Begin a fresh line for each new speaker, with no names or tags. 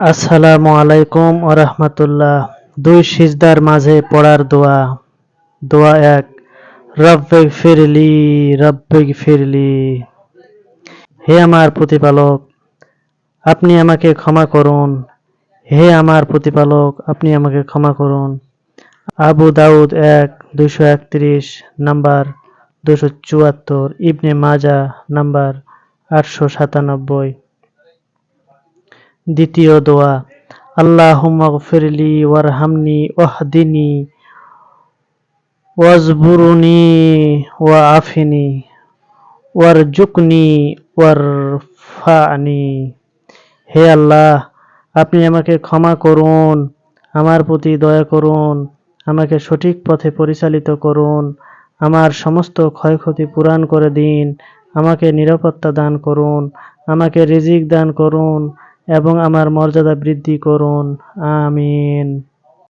আসসালামু আলাইকুম রাহমাতুল্লাহ। দুই সিজদার মাঝে পড়ার দোয়া। দোয়া এক, রব্বিগফিরলি রব্বিগফিরলি। হে আমার প্রতিপালক, আপনি আমাকে ক্ষমা করুন। হে আমার প্রতিপালক, আপনি আমাকে ক্ষমা করুন। আবু দাউদ ১, ২৩১ নাম্বার, ২৭৪, ইবনে মাজাহ নাম্বার ৮৯৭। দ্বিতীয় দোয়া, আল্লাহুম্মা গফিরলি ওয়ারহামনি ওয়াহদিনি ওয়াজবুরনি ওয়াআফিনি ওয়ারজুকনি ওয়ারফানি। হে আল্লাহ, আপনি আমাকে ক্ষমা করুন, আমার প্রতি দয়া করুন, আমাকে সঠিক পথে পরিচালিত করুন, আমার সমস্ত ক্ষয়ক্ষতি পূরণ করে দিন, আমাকে নিরাপত্তা দান করুন, আমাকে রিজিক দান করুন এবং আমার মর্যাদা বৃদ্ধি করুন। আমিন।